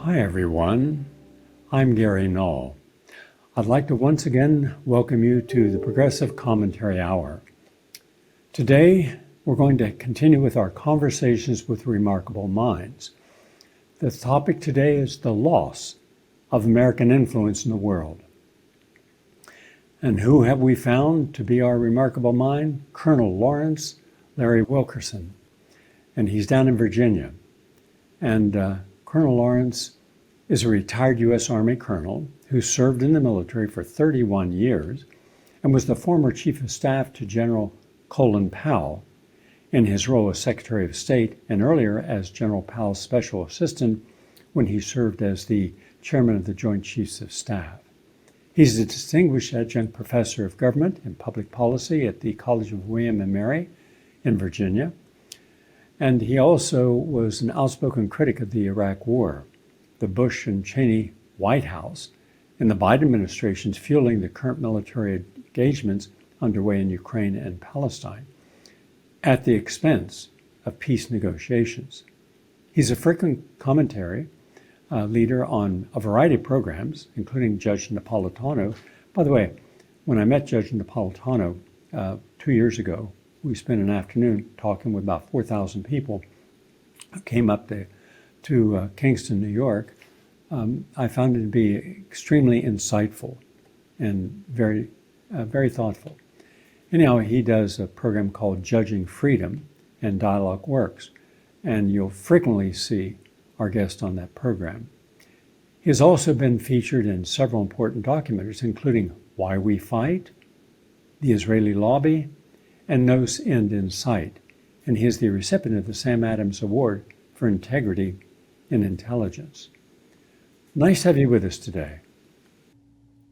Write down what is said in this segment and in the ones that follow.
Hi everyone, I'm Gary Null. I'd like to once again welcome you to the Progressive Commentary Hour. Today, we're going to continue with our conversations with remarkable minds. The topic today is the loss of American influence in the world. And who have we found to be our remarkable mind? Colonel Lawrence Larry Wilkerson. And he's down in Virginia. And Colonel Lawrence is a retired U.S. Army colonel who served in the military for 31 years and was the former Chief of Staff to General Colin Powell in his role as Secretary of State and earlier as General Powell's Special Assistant when he served as the Chairman of the Joint Chiefs of Staff. He's a distinguished adjunct professor of government and public policy at the College of William and Mary in Virginia. And he also was an outspoken critic of the Iraq War, the Bush and Cheney White House, and the Biden administration's fueling the current military engagements underway in Ukraine and Palestine at the expense of peace negotiations. He's a frequent commentary leader on a variety of programs, including Judge Napolitano. By the way, when I met Judge Napolitano 2 years ago, we spent an afternoon talking with about 4,000 people who came up to Kingston, New York. I found it to be extremely insightful and very thoughtful. Anyhow, he does a program called Judging Freedom, and Dialogue Works, and you'll frequently see our guest on that program. He has also been featured in several important documentaries, including Why We Fight, The Israeli Lobby, and No End in Sight, and he is the recipient of the Sam Adams Award for Integrity in Intelligence. Nice to have you with us today.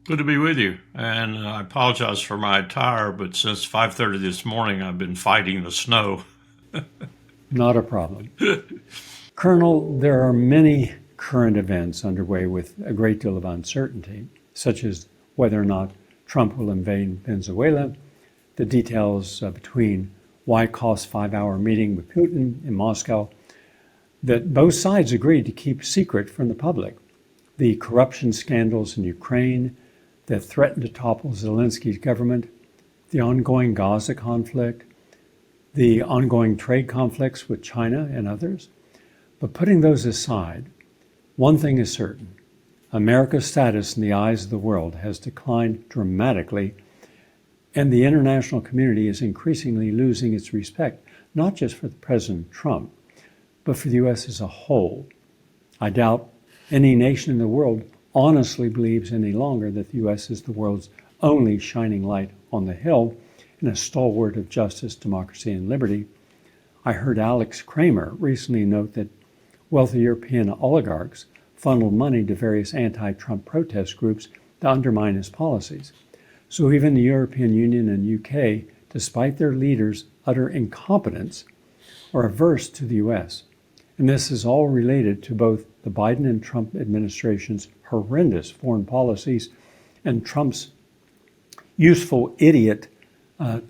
Good to be with you, and I apologize for my attire, but since 5:30 this morning, I've been fighting the snow. Not a problem. Colonel, there are many current events underway with a great deal of uncertainty, such as whether or not Trump will invade Venezuela, the details between Wyckoff's 5-hour meeting with Putin in Moscow that both sides agreed to keep secret from the public, the corruption scandals in Ukraine that threaten to topple Zelensky's government, the ongoing Gaza conflict, the ongoing trade conflicts with China and others. But putting those aside, one thing is certain. America's status in the eyes of the world has declined dramatically, and the international community is increasingly losing its respect, not just for President Trump, but for the U.S. as a whole. I doubt any nation in the world honestly believes any longer that the U.S. is the world's only shining light on the hill and a stalwart of justice, democracy, and liberty. I heard Alex Kramer recently note that wealthy European oligarchs funneled money to various anti-Trump protest groups to undermine his policies. So even the European Union and UK, despite their leaders' utter incompetence, are averse to the U.S. And this is all related to both the Biden and Trump administration's horrendous foreign policies and Trump's useful idiot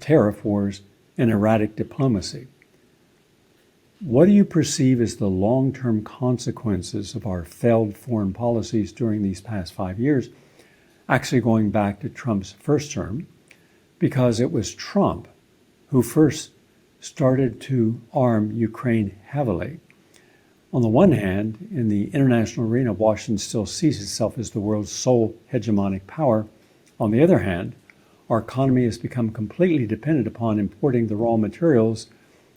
tariff wars and erratic diplomacy. What do you perceive as the long-term consequences of our failed foreign policies during these past 5 years, actually going back to Trump's first term, because it was Trump who first started to arm Ukraine heavily? On the one hand, in the international arena, Washington still sees itself as the world's sole hegemonic power. On the other hand, our economy has become completely dependent upon importing the raw materials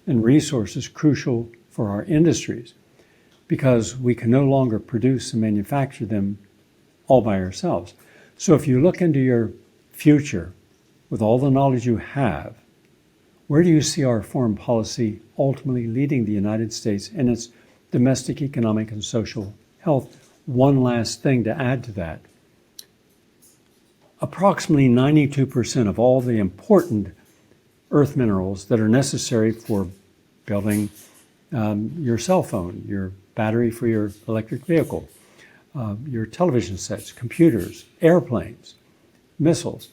and resources crucial for our industries, because we can no longer produce and manufacture them all by ourselves. So if you look into your future with all the knowledge you have, where do you see our foreign policy ultimately leading the United States in its domestic economic and social health? One last thing to add to that. Approximately 92% of all the important earth minerals that are necessary for building your cell phone, your battery for your electric vehicle, your television sets, computers, airplanes, missiles.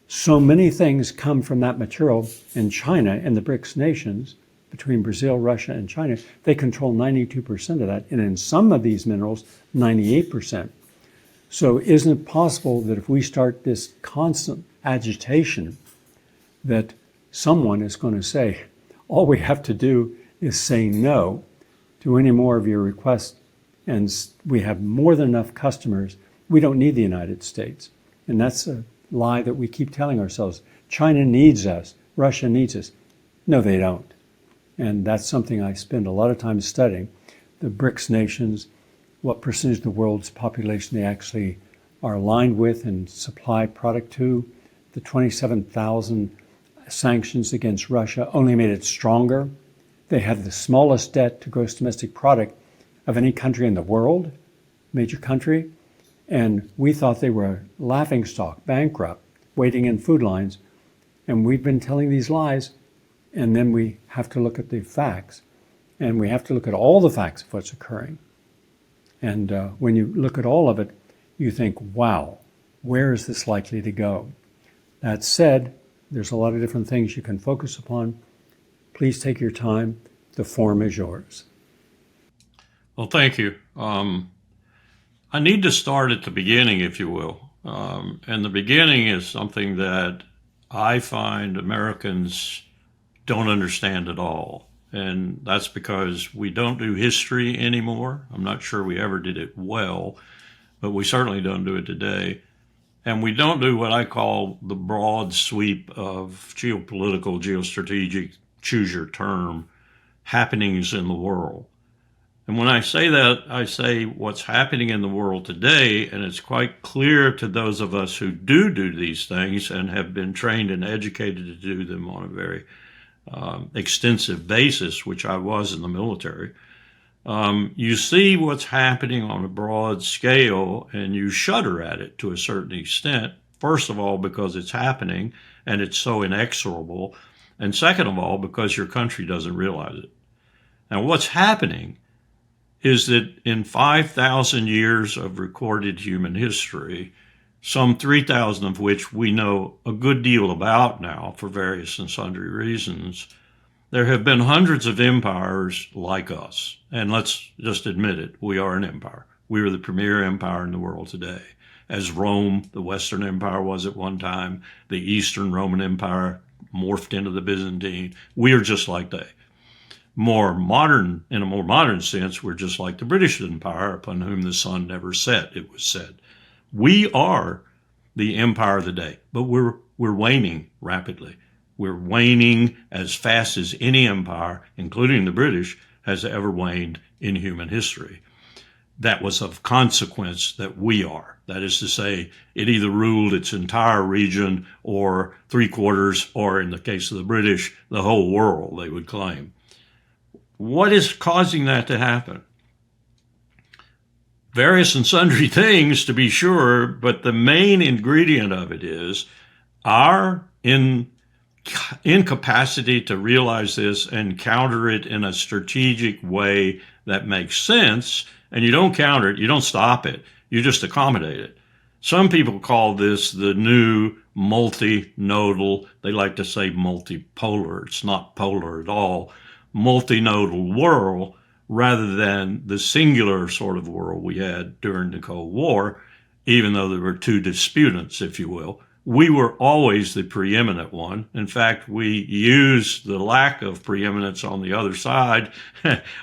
So many things come from that material, and China and the BRICS nations between Brazil, Russia, and China, they control 92% of that. And in some of these minerals, 98%. So isn't it possible that if we start this constant agitation, that someone is going to say, all we have to do is say no to any more of your requests, and we have more than enough customers. We don't need the United States. And that's a lie that we keep telling ourselves. China needs us. Russia needs us. No, they don't. And that's something I spend a lot of time studying. The BRICS nations, what percentage of the world's population they actually are aligned with and supply product to. The 27,000 sanctions against Russia only made it stronger. They have the smallest debt to gross domestic product of any country in the world, major country. And we thought they were a laughingstock, bankrupt, waiting in food lines. And we've been telling these lies. And then we have to look at the facts. And we have to look at all the facts of what's occurring. And when you look at all of it, you think, wow, where is this likely to go? That said, there's a lot of different things you can focus upon. Please take your time. The forum is yours. Well, thank you. I need to start at the beginning, if you will. And the beginning is something that I find Americans don't understand at all. And that's because we don't do history anymore. I'm not sure we ever did it well, but we certainly don't do it today. And we don't do what I call the broad sweep of geopolitical, geostrategic, choose your term, happenings in the world. And when I say that, I say what's happening in the world today, and it's quite clear to those of us who do these things and have been trained and educated to do them on a very extensive basis, which I was in the military. You see what's happening on a broad scale and you shudder at it to a certain extent. First of all, because it's happening and it's so inexorable. And second of all, because your country doesn't realize it. Now, what's happening is that in 5,000 years of recorded human history, some 3,000 of which we know a good deal about now for various and sundry reasons, there have been hundreds of empires like us. And let's just admit it, we are an empire. We are the premier empire in the world today. As Rome, the Western Empire, was at one time, the Eastern Roman Empire morphed into the Byzantine. We are just like they. In a more modern sense, we're just like the British Empire, upon whom the sun never set, it was said. We are the empire of the day, but we're waning rapidly. We're waning as fast as any empire, including the British, has ever waned in human history. That was of consequence that we are. That is to say, it either ruled its entire region or 3/4, or in the case of the British, the whole world, they would claim. What is causing that to happen? Various and sundry things, to be sure, but the main ingredient of it is our incapacity to realize this and counter it in a strategic way that makes sense. And you don't counter it, you don't stop it, you just accommodate it. Some people call this the new multinodal, they like to say multipolar, it's not polar at all, multinodal world, rather than the singular sort of world we had during the Cold War, even though there were two disputants, if you will. We were always the preeminent one. In fact, we used the lack of preeminence on the other side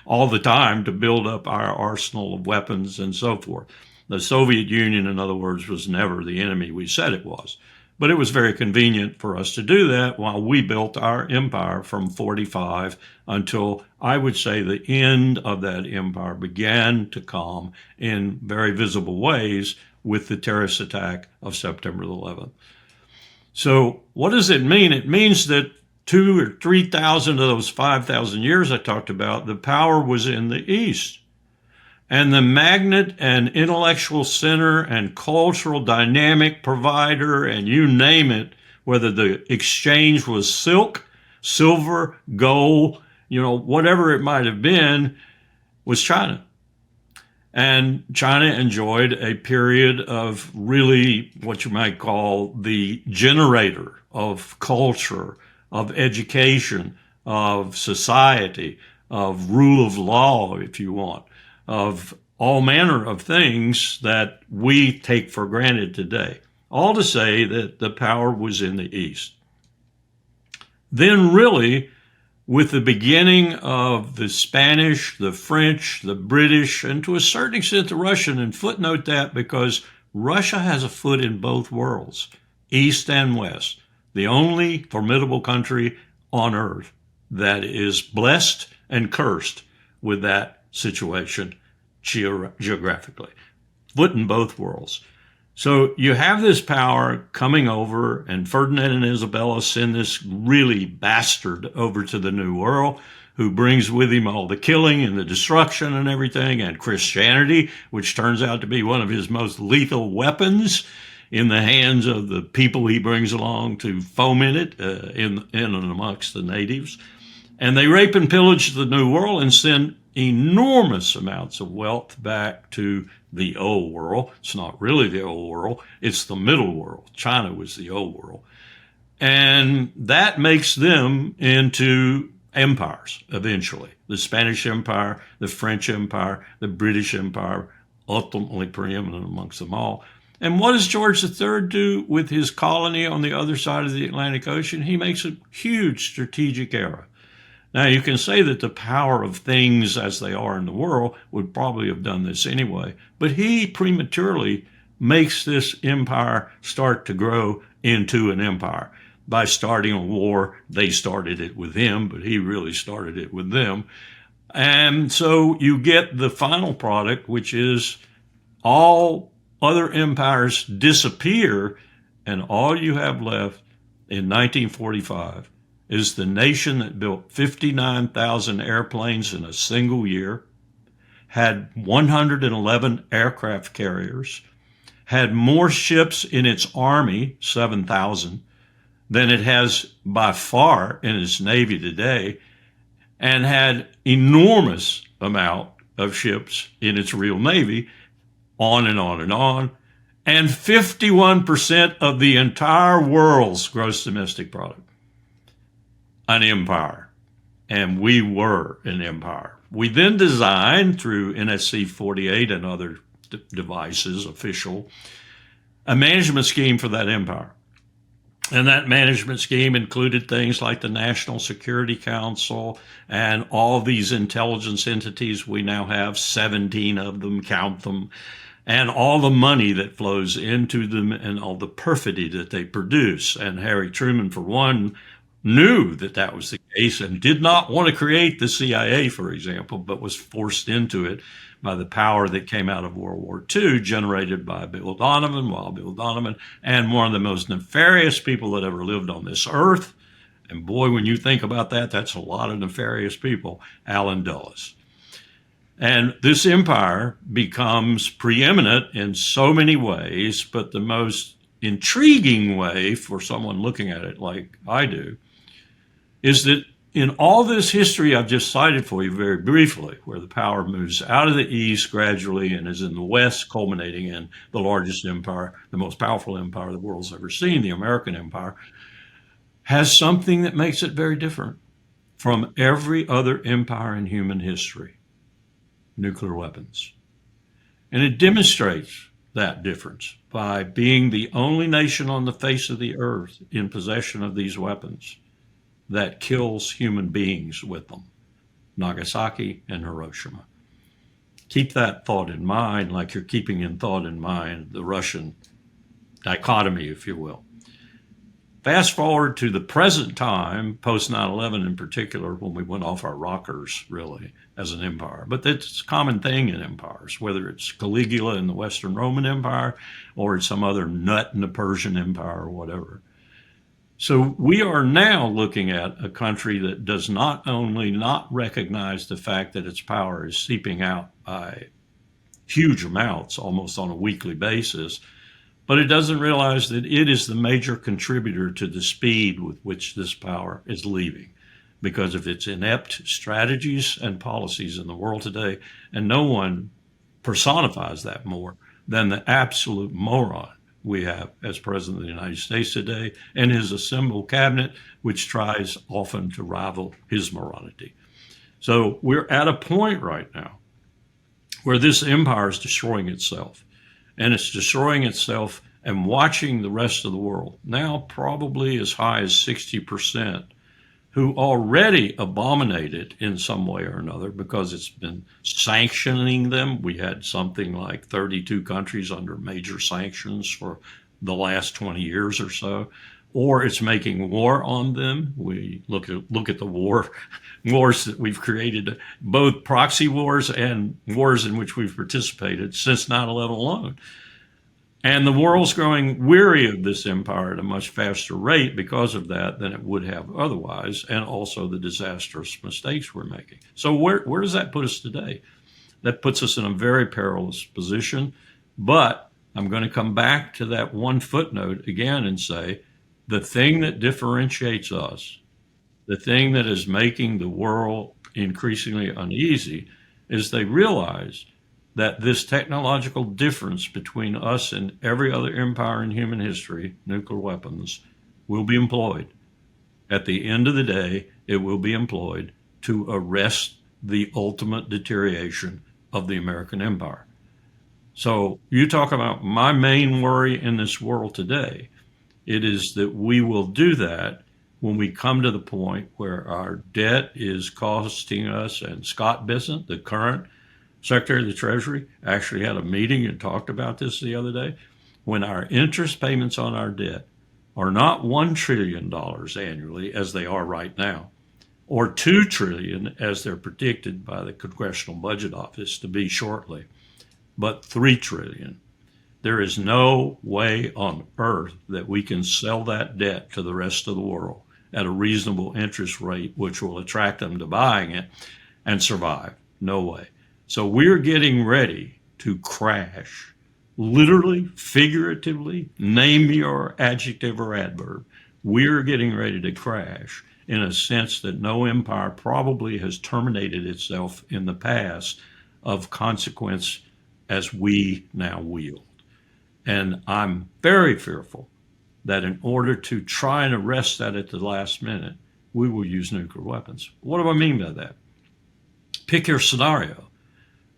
all the time to build up our arsenal of weapons and so forth. The Soviet Union, in other words, was never the enemy we said it was. But it was very convenient for us to do that while we built our empire from 45 until, I would say, the end of that empire began to come in very visible ways with the terrorist attack of September 11th. So what does it mean? It means that 2,000 or 3,000 of those 5,000 years I talked about, the power was in the East. And the magnet and intellectual center and cultural dynamic provider, and you name it, whether the exchange was silk, silver, gold, whatever it might have been, was China. And China enjoyed a period of really what you might call the generator of culture, of education, of society, of rule of law, if you want, of all manner of things that we take for granted today. All to say that the power was in the East. Then really, with the beginning of the Spanish, the French, the British, and to a certain extent the Russian, and footnote that because Russia has a foot in both worlds, East and West, the only formidable country on earth that is blessed and cursed with that situation geographically, foot in both worlds. So you have this power coming over, and Ferdinand and Isabella send this really bastard over to the New World, who brings with him all the killing and the destruction and everything, and Christianity, which turns out to be one of his most lethal weapons in the hands of the people he brings along to foment it in and amongst the natives. And they rape and pillage the New World and send enormous amounts of wealth back to the old world. It's not really the old world. It's the middle world. China was the old world. And that makes them into empires eventually. The Spanish Empire, the French Empire, the British Empire, ultimately preeminent amongst them all. And what does George III do with his colony on the other side of the Atlantic Ocean? He makes a huge strategic error. Now, you can say that the power of things as they are in the world would probably have done this anyway, but he prematurely makes this empire start to grow into an empire. By starting a war, they started it with him, but he really started it with them. And so you get the final product, which is all other empires disappear, and all you have left in 1945 is the nation that built 59,000 airplanes in a single year, had 111 aircraft carriers, had more ships in its army, 7,000, than it has by far in its navy today, and had enormous amount of ships in its real navy, on and on and on, and 51% of the entire world's gross domestic product. An empire, and we were an empire. We then designed through NSC 48 and other devices, official, a management scheme for that empire. And that management scheme included things like the National Security Council and all these intelligence entities we now have, 17 of them, count them, and all the money that flows into them and all the perfidy that they produce. And Harry Truman, for one, knew that that was the case and did not want to create the CIA, for example, but was forced into it by the power that came out of World War II, generated by Bill Donovan, and one of the most nefarious people that ever lived on this earth. And boy, when you think about that, that's a lot of nefarious people, Allen Dulles. And this empire becomes preeminent in so many ways, but the most intriguing way for someone looking at it like I do is that in all this history I've just cited for you very briefly, where the power moves out of the East gradually and is in the West, culminating in the largest empire, the most powerful empire the world's ever seen, the American empire, has something that makes it very different from every other empire in human history: nuclear weapons. And it demonstrates that difference by being the only nation on the face of the earth in possession of these weapons that kills human beings with them: Nagasaki and Hiroshima. Keep that thought in mind, like you're keeping in thought in mind the Russian dichotomy, if you will. Fast forward to the present time, post 9/11 in particular, when we went off our rockers, really, as an empire. But that's a common thing in empires, whether it's Caligula in the Western Roman Empire or it's some other nut in the Persian Empire or whatever. So we are now looking at a country that does not only not recognize the fact that its power is seeping out by huge amounts, almost on a weekly basis, but it doesn't realize that it is the major contributor to the speed with which this power is leaving because of its inept strategies and policies in the world today. And no one personifies that more than the absolute moron we have as President of the United States today and his assembled cabinet, which tries often to rival his morality. So we're at a point right now where this empire is destroying itself, and it's destroying itself and watching the rest of the world, now probably as high as 60%, who already abominate it in some way or another because it's been sanctioning them. We had something like 32 countries under major sanctions for the last 20 years or so, or it's making war on them. We look at the wars that we've created, both proxy wars and wars in which we've participated since 9/11 alone. And the world's growing weary of this empire at a much faster rate because of that than it would have otherwise, and also the disastrous mistakes we're making. So where does that put us today? That puts us in a very perilous position. But I'm going to come back to that one footnote again and say, the thing that differentiates us, the thing that is making the world increasingly uneasy, is they realize that this technological difference between us and every other empire in human history, nuclear weapons, will be employed. At the end of the day, it will be employed to arrest the ultimate deterioration of the American empire. So you talk about my main worry in this world today. It is that we will do that when we come to the point where our debt is costing us, and Scott Bessent, the current Secretary of the Treasury, actually had a meeting and talked about this the other day, when our interest payments on our debt are not $1 trillion annually as they are right now, or $2 trillion as they're predicted by the Congressional Budget Office to be shortly, but $3 trillion. There is no way on earth that we can sell that debt to the rest of the world at a reasonable interest rate, which will attract them to buying it and survive. No way. So we're getting ready to crash, literally, figuratively, name your adjective or adverb. We're getting ready to crash in a sense that no empire probably has terminated itself in the past of consequence as we now wield. And I'm very fearful that in order to try and arrest that at the last minute, we will use nuclear weapons. What do I mean by that? Pick your scenario.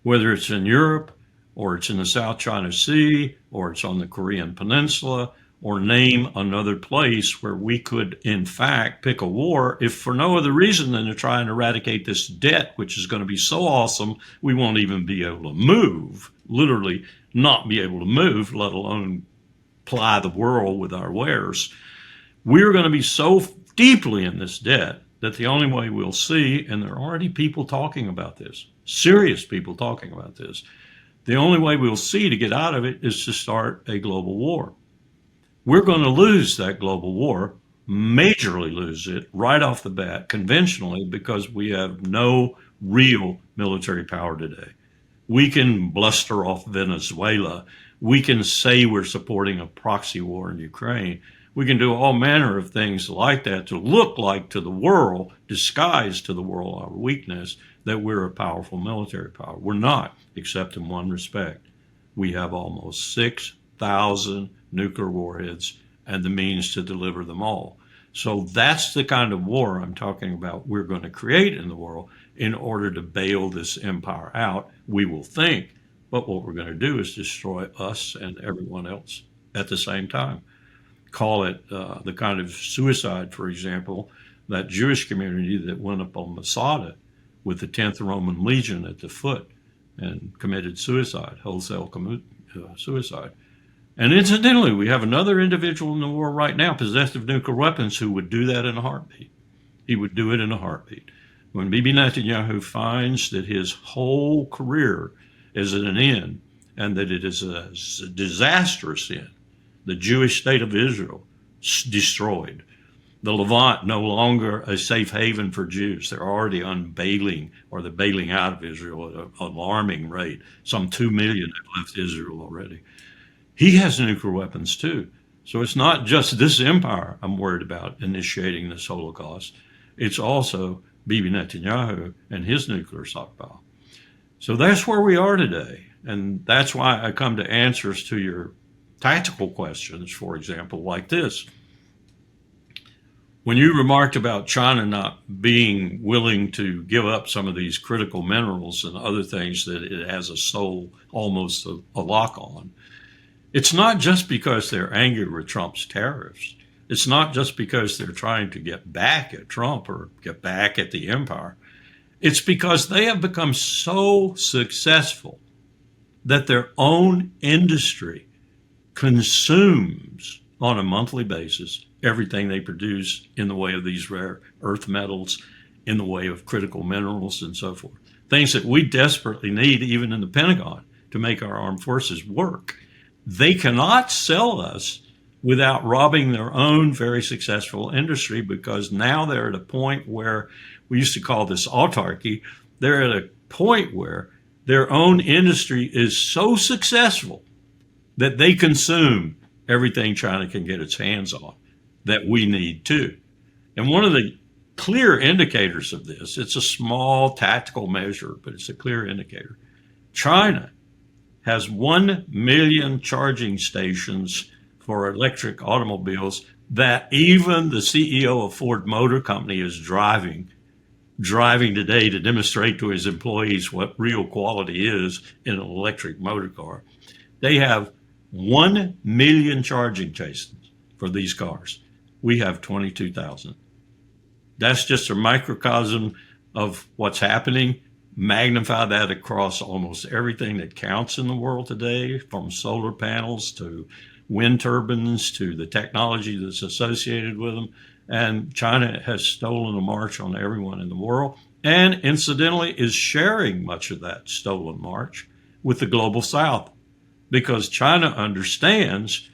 Whether it's in Europe, or it's in the South China Sea, or it's on the Korean Peninsula, or name another place where we could, in fact, pick a war, if for no other reason than to try and eradicate this debt, which is going to be so awesome, we won't even be able to move, literally not be able to move, let alone ply the world with our wares. We're going to be so deeply in this debt that the only way we'll see, and there are already people talking about this, serious people talking about this, the only way we'll see to get out of it is to start a global war. We're going to lose that global war, majorly lose it right off the bat, conventionally, because we have no real military power today. We can bluster off Venezuela. We can say we're supporting a proxy war in Ukraine. We can do all manner of things like that to look like to the world, disguise to the world our weakness, that we're a powerful military power. We're not, except in one respect. We have almost 6,000 nuclear warheads and the means to deliver them all. So that's the kind of war I'm talking about we're going to create in the world in order to bail this empire out, we will think. But what we're going to do is destroy us and everyone else at the same time. Call it the kind of suicide, for example, that Jewish community that went up on Masada with the 10th Roman Legion at the foot and committed suicide, wholesale suicide. And incidentally, we have another individual in the world right now possessed of nuclear weapons who would do that in a heartbeat. He would do it in a heartbeat. When Bibi Netanyahu finds that his whole career is at an end and that it is a disastrous end, the Jewish state of Israel destroyed, the Levant no longer a safe haven for Jews. They're already unbailing, or they're bailing out of Israel at an alarming rate. Some 2 million have left Israel already. He has nuclear weapons too. So it's not just this empire I'm worried about initiating this Holocaust. It's also Bibi Netanyahu and his nuclear stockpile. So that's where we are today. And that's why I come to answers to your tactical questions, for example, like this. When you remarked about China not being willing to give up some of these critical minerals and other things that it has a soul, almost a lock on, it's not just because they're angry with Trump's tariffs. It's not just because they're trying to get back at Trump or get back at the empire. It's because they have become so successful that their own industry consumes on a monthly basis everything they produce in the way of these rare earth metals, in the way of critical minerals and so forth. Things that we desperately need, even in the Pentagon, to make our armed forces work. They cannot sell us without robbing their own very successful industry, because now they're at a point where we used to call this autarky. They're at a point where their own industry is so successful that they consume everything China can get its hands on that we need too. And one of the clear indicators of this, it's a small tactical measure, but it's a clear indicator. China has 1 million charging stations for electric automobiles that even the CEO of Ford Motor Company is driving today to demonstrate to his employees what real quality is in an electric motor car. They have 1 million charging stations for these cars. We have 22,000. That's just a microcosm of what's happening. Magnify that across almost everything that counts in the world today, from solar panels to wind turbines to the technology that's associated with them. And China has stolen a march on everyone in the world, and incidentally is sharing much of that stolen march with the global South, because China understands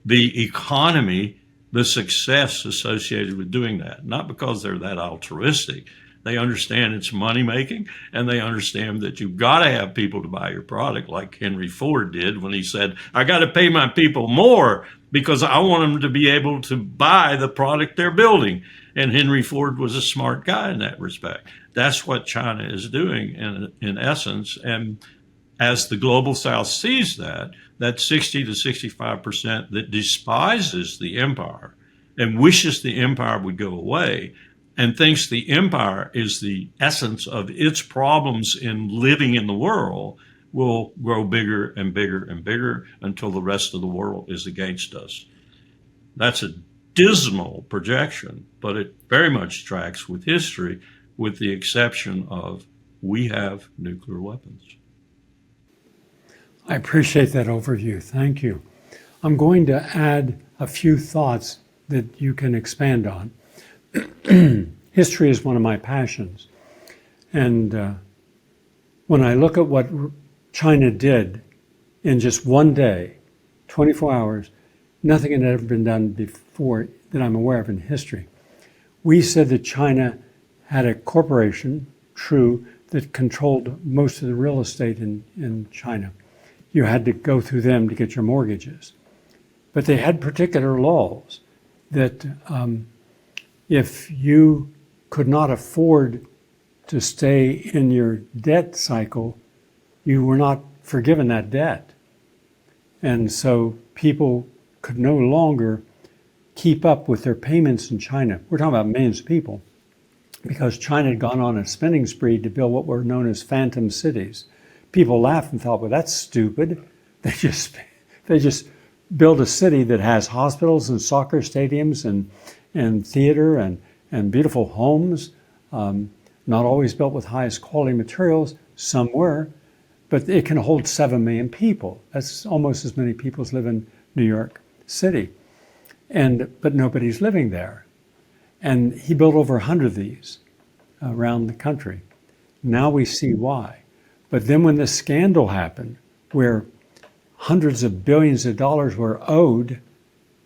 the economy, the success associated with doing that, not because they're that altruistic. They understand it's money making, and they understand that you've got to have people to buy your product, like Henry Ford did when he said, I got to pay my people more because I want them to be able to buy the product they're building. And Henry Ford was a smart guy in that respect. That's what China is doing in essence. And as the global South sees that 60 to 65% that despises the empire and wishes the empire would go away, and thinks the empire is the essence of its problems in living in the world, will grow bigger and bigger and bigger until the rest of the world is against us. That's a dismal projection, but it very much tracks with history, with the exception of we have nuclear weapons. I appreciate that overview. Thank you. I'm going to add a few thoughts that you can expand on. History is one of my passions. And when I look at what China did in just one day, 24 hours, nothing had ever been done before that I'm aware of in history. We said that China had a corporation, true, that controlled most of the real estate in China. You had to go through them to get your mortgages. But they had particular laws that if you could not afford to stay in your debt cycle, you were not forgiven that debt. And so people could no longer keep up with their payments in China. We're talking about millions of people, because China had gone on a spending spree to build what were known as phantom cities. People laughed and thought, well, that's stupid. They just build a city that has hospitals and soccer stadiums and theater and beautiful homes, not always built with highest quality materials. Some were, but it can hold 7 million people. That's almost as many people as live in New York City. But nobody's living there. And he built over 100 of these around the country. Now we see why. But then when the scandal happened, where hundreds of billions of dollars were owed,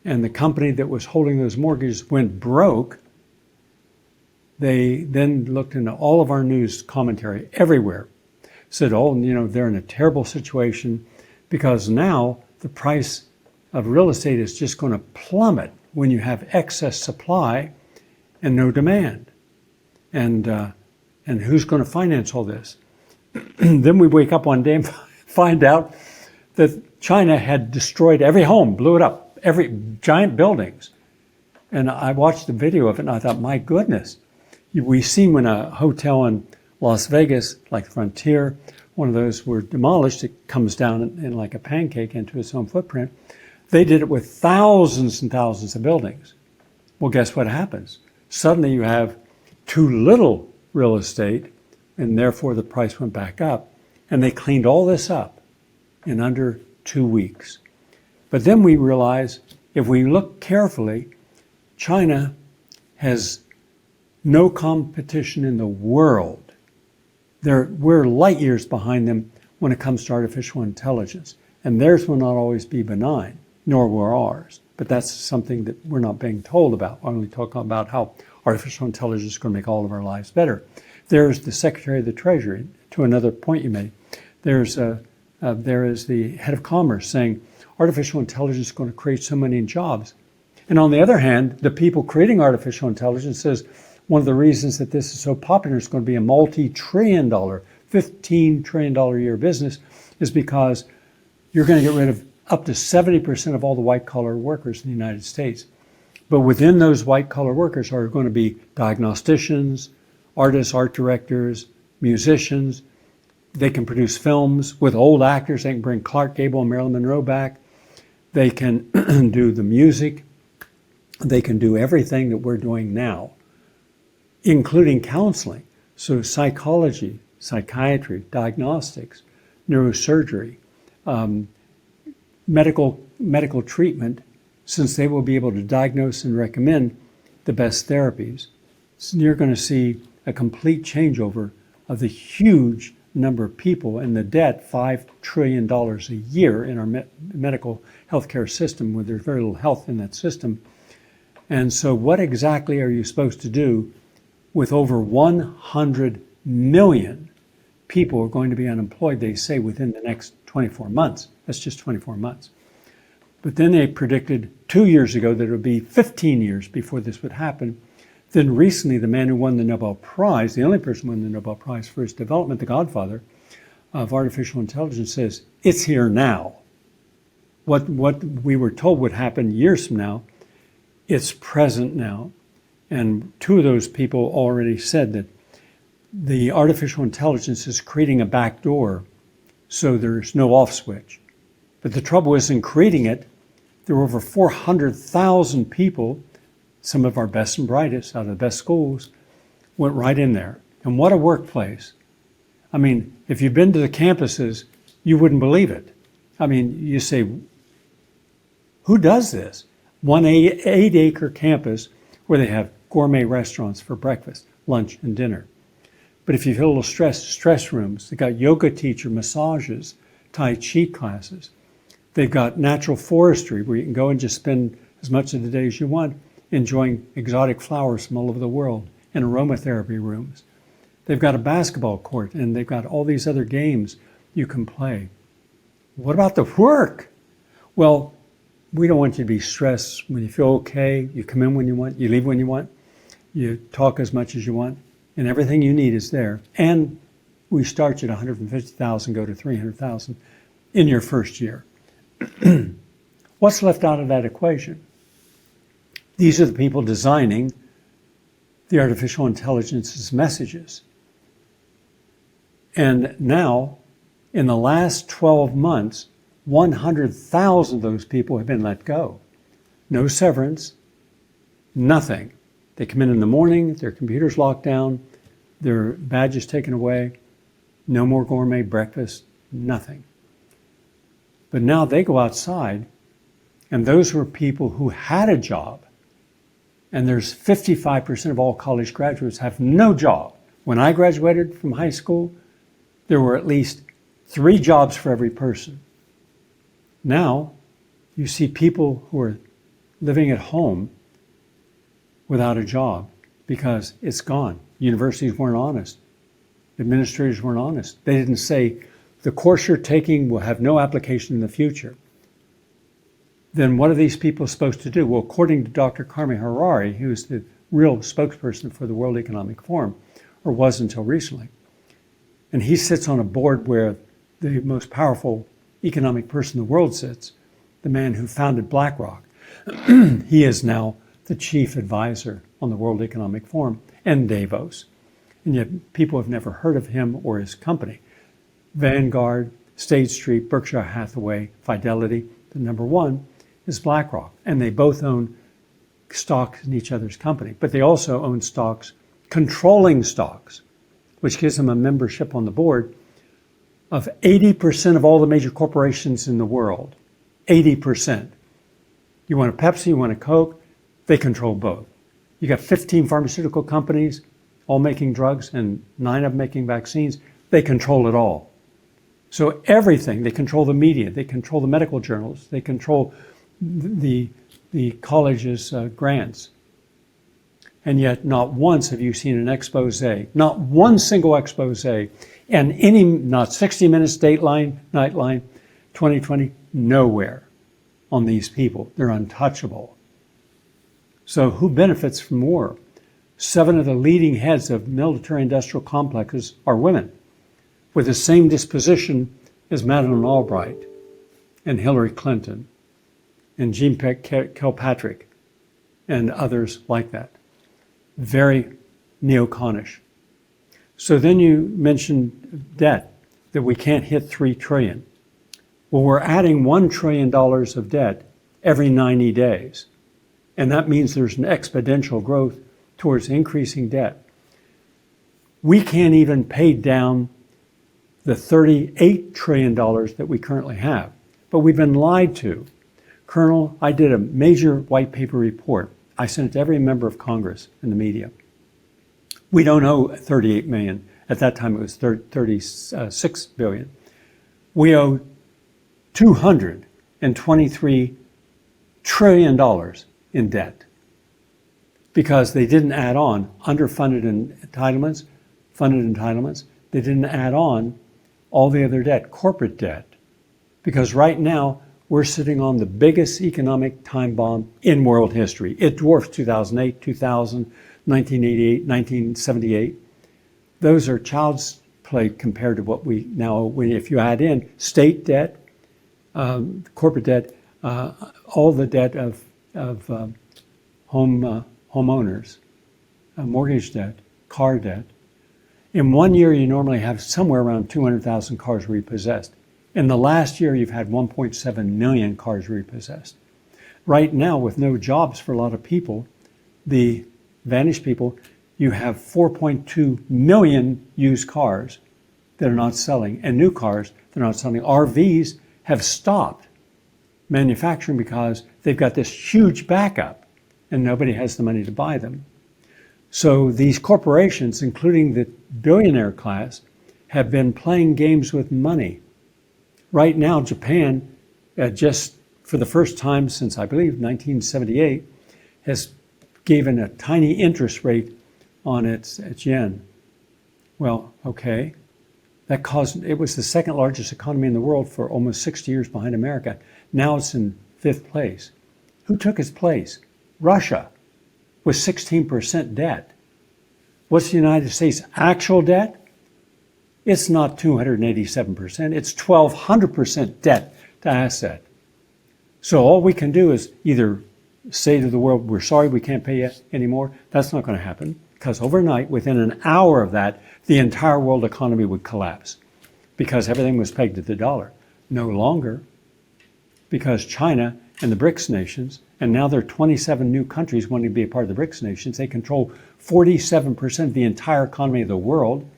and the company that was holding those mortgages went broke, they then looked into all of our news commentary everywhere, said, oh, they're in a terrible situation, because now the price of real estate is just going to plummet when you have excess supply and no demand. And who's going to finance all this? Then we wake up one day and find out that China had destroyed every home, blew it up, every giant buildings. And I watched the video of it and I thought, my goodness, we've seen when a hotel in Las Vegas, like Frontier, one of those were demolished, it comes down in like a pancake into its own footprint. They did it with thousands and thousands of buildings. Well, guess what happens? Suddenly you have too little real estate, and therefore the price went back up. And they cleaned all this up in under 2 weeks. But then we realize, if we look carefully, China has no competition in the world. We're light years behind them when it comes to artificial intelligence. And theirs will not always be benign, nor will ours. But that's something that we're not being told about. We're only talking about how artificial intelligence is going to make all of our lives better. There's the Secretary of the Treasury, to another point you made. There is the head of commerce saying artificial intelligence is going to create so many jobs. And on the other hand, the people creating artificial intelligence says one of the reasons that this is so popular is going to be a multi-trillion dollar, $15 trillion a year business is because you're going to get rid of up to 70% of all the white-collar workers in the United States. But within those white-collar workers are going to be diagnosticians, artists, art directors, musicians. They can produce films with old actors. They can bring Clark Gable and Marilyn Monroe back. They can do the music. They can do everything that we're doing now, including counseling. So psychology, psychiatry, diagnostics, neurosurgery, medical treatment, since they will be able to diagnose and recommend the best therapies. So you're going to see a complete changeover of the huge number of people and the debt, $5 trillion a year in our medical healthcare system, where there's very little health in that system. And so what exactly are you supposed to do with over 100 million people are going to be unemployed, they say, within the next 24 months. That's just 24 months. But then they predicted 2 years ago that it would be 15 years before this would happen. Then recently, the man who won the Nobel Prize, the only person who won the Nobel Prize for his development, the godfather of artificial intelligence, says, it's here now. What we were told would happen years from now, it's present now. And two of those people already said that the artificial intelligence is creating a back door so there's no off switch. But the trouble is, in creating it, there were over 400,000 people, some of our best and brightest out of the best schools, went right in there. And what a workplace. I mean, if you've been to the campuses, you wouldn't believe it. I mean, you say, who does this? One 8-acre campus where they have gourmet restaurants for breakfast, lunch, and dinner. But if you feel a little stress rooms. They've got yoga teacher massages, Tai Chi classes. They've got natural forestry where you can go and just spend as much of the day as you want enjoying exotic flowers from all over the world, and aromatherapy rooms. They've got a basketball court, and they've got all these other games you can play. What about the work? Well, we don't want you to be stressed. When you feel okay, you come in when you want, you leave when you want, you talk as much as you want, and everything you need is there. And we start you at $150,000, go to $300,000 in your first year. What's left out of that equation? These are the people designing the artificial intelligence's messages. And now, in the last 12 months, 100,000 of those people have been let go. No severance, nothing. They come in the morning, their computer's locked down, their badges taken away, no more gourmet breakfast, nothing. But now they go outside, and those were people who had a job. And there's 55% of all college graduates have no job. When I graduated from high school, there were at least 3 jobs for every person. Now, you see people who are living at home without a job because it's gone. Universities weren't honest. Administrators weren't honest. They didn't say, the course you're taking will have no application in the future. Then what are these people supposed to do? Well, according to Dr. Carmi Harari, who's the real spokesperson for the World Economic Forum, or was until recently, and he sits on a board where the most powerful economic person in the world sits, the man who founded BlackRock. He is now the chief advisor on the World Economic Forum and Davos. And yet people have never heard of him or his company. Vanguard, State Street, Berkshire Hathaway, Fidelity, the number one is BlackRock. And they both own stocks in each other's company. But they also own stocks, controlling stocks, which gives them a membership on the board of 80% of all the major corporations in the world. 80%. You want a Pepsi, you want a Coke, they control both. You got 15 pharmaceutical companies, all making drugs, and 9 of them making vaccines. They control it all. So everything, they control the media, they control the medical journals, they control the college's grants. And yet not once have you seen an expose, not one single expose, and any, not 60 Minutes, Dateline, Nightline, 2020, nowhere on these people. They're untouchable. So who benefits from war? 7 of the leading heads of military industrial complexes are women, with the same disposition as Madeleine Albright and Hillary Clinton and Jean Kilpatrick and others like that. Very neoconish. So then you mentioned debt, that we can't hit 3 trillion. Well, we're adding $1 trillion of debt every 90 days. And that means there's an exponential growth towards increasing debt. We can't even pay down the $38 trillion that we currently have. But we've been lied to. Colonel, I did a major white paper report. I sent it to every member of Congress and the media. We don't owe 38 million. At that time, it was 36 billion. We owe $223 trillion in debt because they didn't add on underfunded entitlements, funded entitlements. They didn't add on all the other debt, corporate debt, because right now we're sitting on the biggest economic time bomb in world history. It dwarfs 2008, 2000, 1988, 1978. Those are child's play compared to what we now owe. If you add in state debt, corporate debt, all the debt of homeowners, mortgage debt, car debt. In 1 year, you normally have somewhere around 200,000 cars repossessed. In the last year, you've had 1.7 million cars repossessed. Right now, with no jobs for a lot of people, the vanished people, you have 4.2 million used cars that are not selling, and new cars that are not selling. RVs have stopped manufacturing because they've got this huge backup, and nobody has the money to buy them. So these corporations, including the billionaire class, have been playing games with money. Right now, Japan, just for the first time since, I believe, 1978, has given a tiny interest rate on its yen. Well, okay. That caused, it was the second largest economy in the world for almost 60 years behind America. Now it's in 5th place. Who took its place? Russia, with 16% debt. What's the United States' actual debt? It's not 287%, it's 1,200% debt to asset. So all we can do is either say to the world, we're sorry, we can't pay you anymore. That's not going to happen, because overnight, within an hour of that, the entire world economy would collapse because everything was pegged to the dollar. No longer, because China and the BRICS nations, and now there are 27 new countries wanting to be a part of the BRICS nations. They control 47% of the entire economy of the world.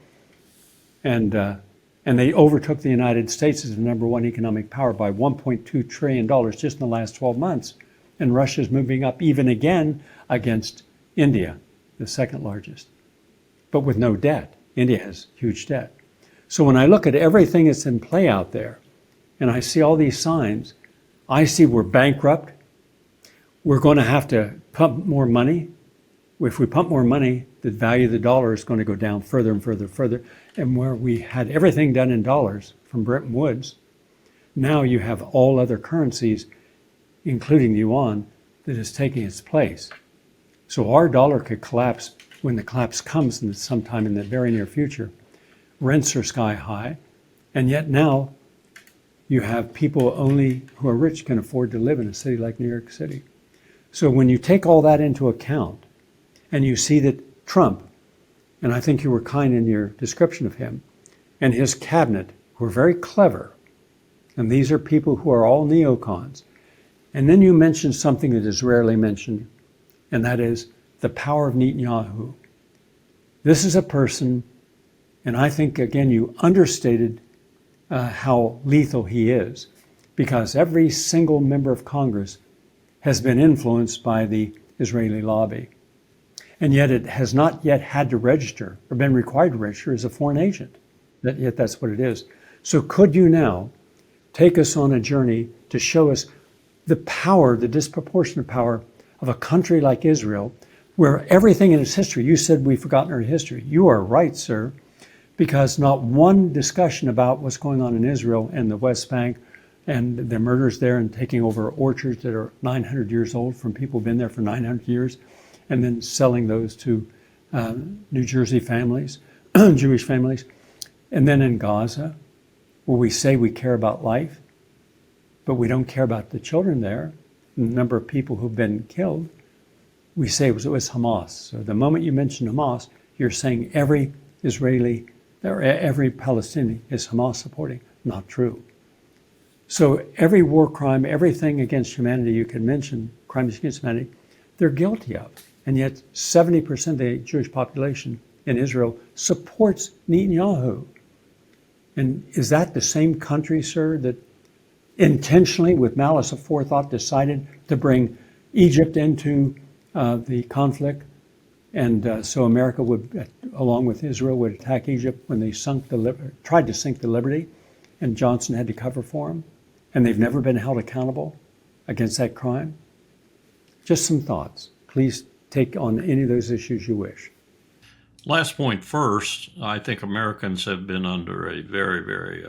And they overtook the United States as the #1 economic power by $1.2 trillion just in the last 12 months. And Russia's moving up even again against India, the second largest, but with no debt. India has huge debt. So when I look at everything that's in play out there, and I see all these signs, I see we're bankrupt. We're going to have to pump more money. If we pump more money, the value of the dollar is going to go down further and further and further. And where we had everything done in dollars from Bretton Woods, now you have all other currencies, including the yuan, that is taking its place. So our dollar could collapse when the collapse comes sometime in the very near future. Rents are sky high, and yet now You have people only who are rich can afford to live in a city like New York City. So when you take all that into account and you see that Trump, and I think you were kind in your description of him, and his cabinet were very clever, and these are people who are all neocons. And then you mentioned something that is rarely mentioned, and that is the power of Netanyahu. This is a person, and I think, again, you understated how lethal he is, because every single member of Congress has been influenced by the Israeli lobby. And yet it has not yet had to register or been required to register as a foreign agent. Yet that's what it is. So could you now take us on a journey to show us the power, the disproportionate power of a country like Israel, where everything in its history, you said we've forgotten our history. You are right, sir, because not one discussion about what's going on in Israel and the West Bank and the murders there and taking over orchards that are 900 years old from people who've been there for 900 years and then selling those to New Jersey families, Jewish families. And then in Gaza, where we say we care about life, but we don't care about the children there, the number of people who've been killed, we say it was Hamas. So the moment you mention Hamas, you're saying every Israeli or every Palestinian is Hamas supporting. Not true. So every war crime, everything against humanity you can mention, crimes against humanity, they're guilty of. And yet 70% of the Jewish population in Israel supports Netanyahu. And is that the same country, sir, that intentionally, with malice aforethought, decided to bring Egypt into the conflict? And so America would, along with Israel, would attack Egypt when they tried to sink the Liberty, and Johnson had to cover for them. And they've never been held accountable against that crime. Just some thoughts. Please take on any of those issues you wish. Last point first, I think Americans have been under a very, very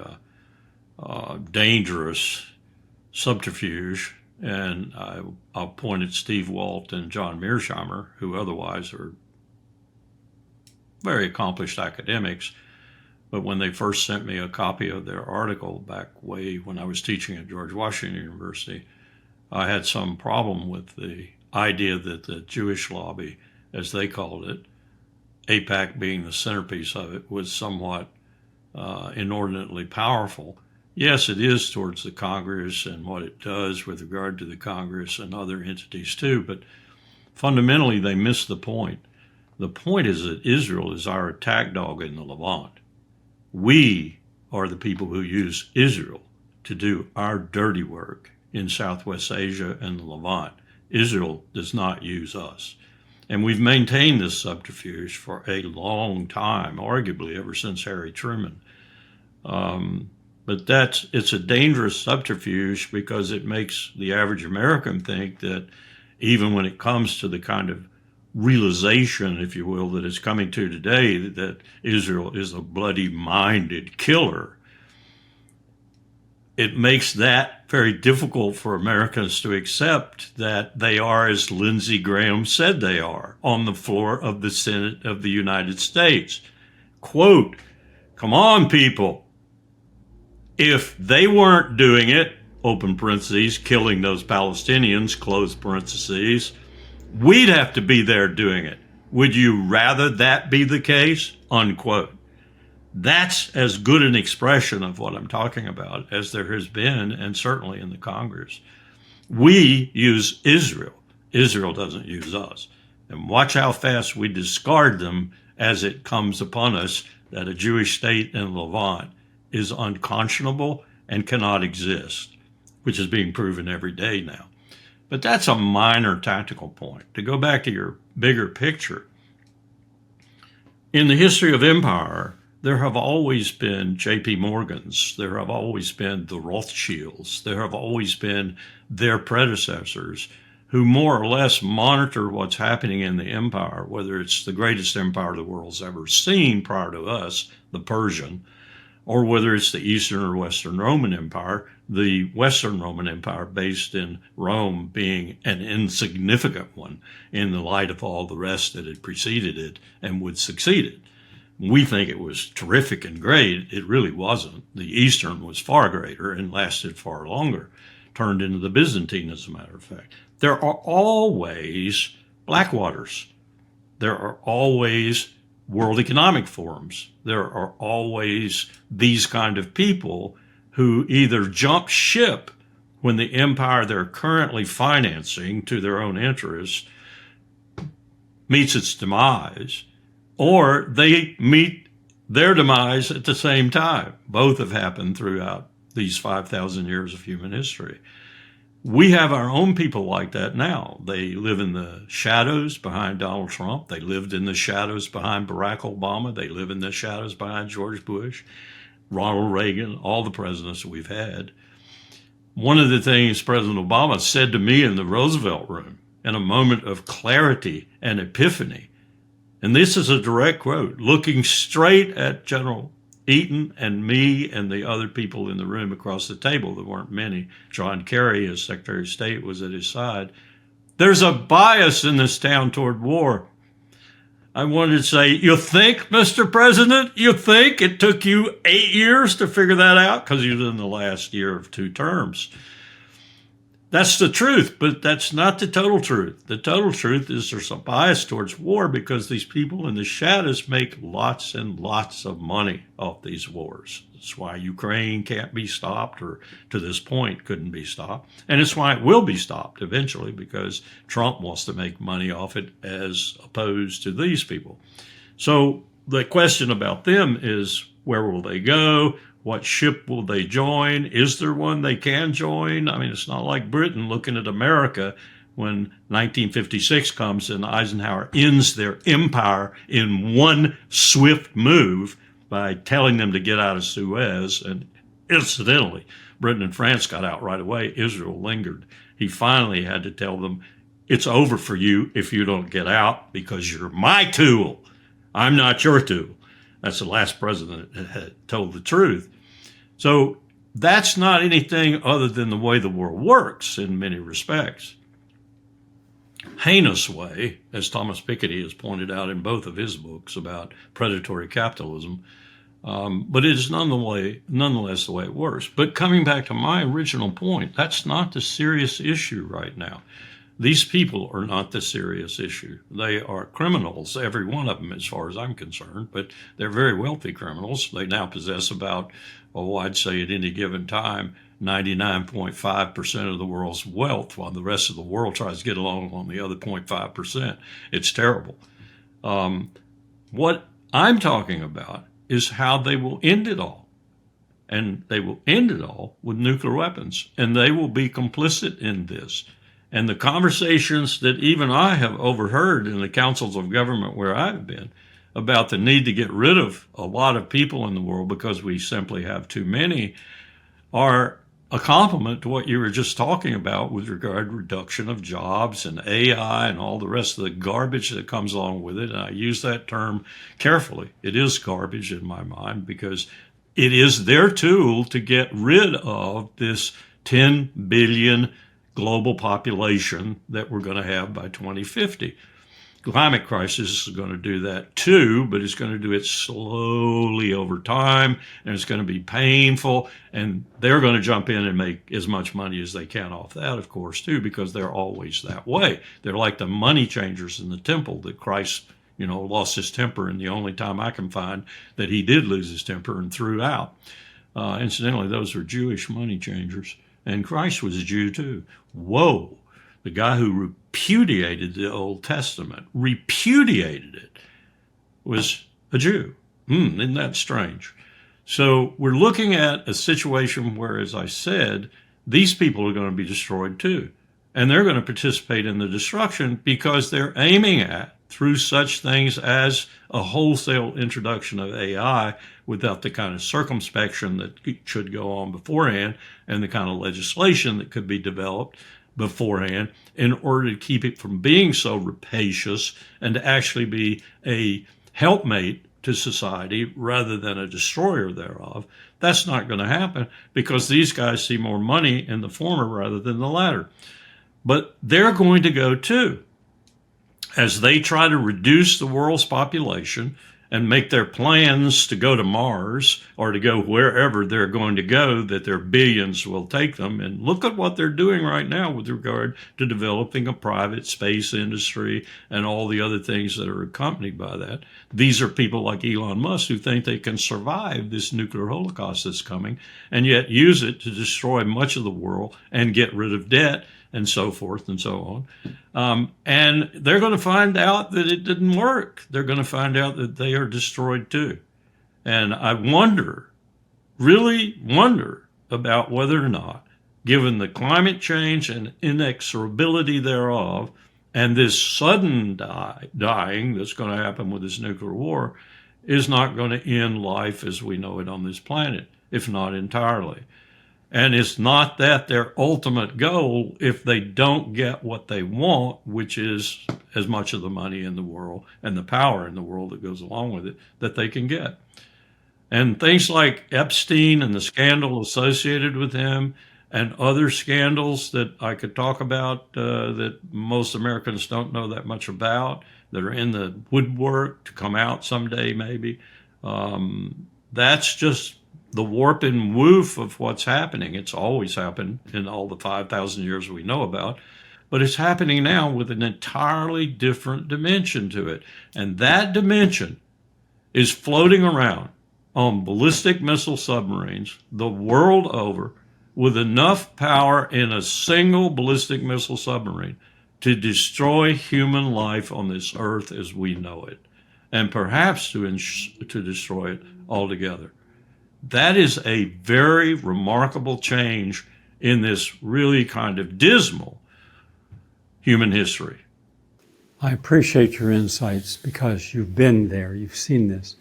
dangerous subterfuge, and I'll point at Steve Walt and John Mearsheimer, who otherwise are very accomplished academics. But when they first sent me a copy of their article back way when I was teaching at George Washington University, I had some problem with the idea that the Jewish lobby, as they called it, AIPAC being the centerpiece of it, was somewhat inordinately powerful. Yes, it is towards the Congress and what it does with regard to the Congress and other entities too, but fundamentally they miss the point. The point is that Israel is our attack dog in the Levant. We are the people who use Israel to do our dirty work in Southwest Asia and the Levant. Israel does not use us. And we've maintained this subterfuge for a long time, arguably ever since Harry Truman. But it's a dangerous subterfuge because it makes the average American think that even when it comes to the kind of realization, if you will, that is coming to today, that Israel is a bloody-minded killer, it makes that very difficult for Americans to accept that they are, as Lindsey Graham said they are, on the floor of the Senate of the United States. Quote, come on, people. If they weren't doing it, open parentheses, killing those Palestinians, close parentheses, we'd have to be there doing it. Would you rather that be the case? Unquote. That's as good an expression of what I'm talking about as there has been, and certainly in the Congress. We use Israel. Israel doesn't use us. And watch how fast we discard them as it comes upon us that a Jewish state in Levant is unconscionable and cannot exist, which is being proven every day now. But that's a minor tactical point. To go back to your bigger picture, in the history of empire, there have always been J.P. Morgans, there have always been the Rothschilds, there have always been their predecessors who more or less monitor what's happening in the empire, whether it's the greatest empire the world's ever seen prior to us, the Persian, or whether it's the Eastern or Western Roman Empire, the Western Roman Empire based in Rome being an insignificant one in the light of all the rest that had preceded it and would succeed it. We think it was terrific and great. It really wasn't. The Eastern was far greater and lasted far longer, turned into the Byzantine, as a matter of fact. There are always Blackwaters. There are always World Economic Forums. There are always these kind of people who either jump ship when the empire they're currently financing to their own interests meets its demise, or they meet their demise at the same time. Both have happened throughout these 5,000 years of human history. We have our own people like that now. They live in the shadows behind Donald Trump. They lived in the shadows behind Barack Obama. They live in the shadows behind George Bush, Ronald Reagan, all the presidents we've had. One of the things President Obama said to me in the Roosevelt room in a moment of clarity and epiphany, and this is a direct quote, looking straight at General Eaton and me and the other people in the room across the table, there weren't many. John Kerry, as Secretary of State, was at his side. There's a bias in this town toward war. I wanted to say, you think, Mr. President? You think it took you 8 years to figure that out? Because you was in the last year of 2 terms. That's the truth, but that's not the total truth. The total truth is there's a bias towards war because these people in the shadows make lots and lots of money off these wars. That's why Ukraine can't be stopped, or to this point couldn't be stopped. And it's why it will be stopped eventually, because Trump wants to make money off it as opposed to these people. So the question about them is, where will they go? What ship will they join? Is there one they can join? I mean, it's not like Britain looking at America when 1956 comes and Eisenhower ends their empire in one swift move by telling them to get out of Suez. And incidentally, Britain and France got out right away. Israel lingered. He finally had to tell them, it's over for you if you don't get out, because you're my tool. I'm not your tool. That's the last president that had told the truth. So that's not anything other than the way the world works in many respects. Heinous way, as Thomas Piketty has pointed out in both of his books about predatory capitalism, but it is nonetheless the way it works. But coming back to my original point, that's not the serious issue right now. These people are not the serious issue. They are criminals, every one of them, as far as I'm concerned, but they're very wealthy criminals. They now possess about, I'd say at any given time, 99.5% of the world's wealth, while the rest of the world tries to get along on the other 0.5%. It's terrible. What I'm talking about is how they will end it all. And they will end it all with nuclear weapons. And they will be complicit in this. And the conversations that even I have overheard in the councils of government where I've been about the need to get rid of a lot of people in the world because we simply have too many are a compliment to what you were just talking about with regard to reduction of jobs and AI and all the rest of the garbage that comes along with it. And I use that term carefully. It is garbage in my mind because it is their tool to get rid of this 10 billion global population that we're going to have by 2050. Climate crisis is going to do that too, but it's going to do it slowly over time, and it's going to be painful, and they're going to jump in and make as much money as they can off that, of course, too, because they're always that way. They're like the money changers in the temple that Christ, lost his temper, and the only time I can find that he did lose his temper and threw out. Incidentally, those were Jewish money changers. And Christ was a Jew too. Whoa, the guy who repudiated the Old Testament, repudiated it, was a Jew. Isn't that strange? So we're looking at a situation where, as I said, these people are going to be destroyed too. And they're going to participate in the destruction because they're aiming at, through such things as a wholesale introduction of AI without the kind of circumspection that should go on beforehand and the kind of legislation that could be developed beforehand in order to keep it from being so rapacious and to actually be a helpmate to society rather than a destroyer thereof. That's not going to happen because these guys see more money in the former rather than the latter. But they're going to go too. As they try to reduce the world's population and make their plans to go to Mars or to go wherever they're going to go, that their billions will take them. And look at what they're doing right now with regard to developing a private space industry and all the other things that are accompanied by that. These are people like Elon Musk who think they can survive this nuclear holocaust that's coming and yet use it to destroy much of the world and get rid of debt and so forth and so on. And they're going to find out that it didn't work. They're going to find out that they are destroyed too. And I wonder, really wonder, about whether or not, given the climate change and inexorability thereof, and this sudden dying that's going to happen with this nuclear war, is not going to end life as we know it on this planet, if not entirely. And it's not that their ultimate goal, if they don't get what they want, which is as much of the money in the world and the power in the world that goes along with it, that they can get. And things like Epstein and the scandal associated with him and other scandals that I could talk about that most Americans don't know that much about, that are in the woodwork to come out someday maybe, that's just the warp and woof of what's happening. It's always happened in all the 5,000 years we know about, but it's happening now with an entirely different dimension to it. And that dimension is floating around on ballistic missile submarines the world over with enough power in a single ballistic missile submarine to destroy human life on this earth as we know it, and perhaps to destroy it altogether. That is a very remarkable change in this really kind of dismal human history. I appreciate your insights because you've been there, you've seen this.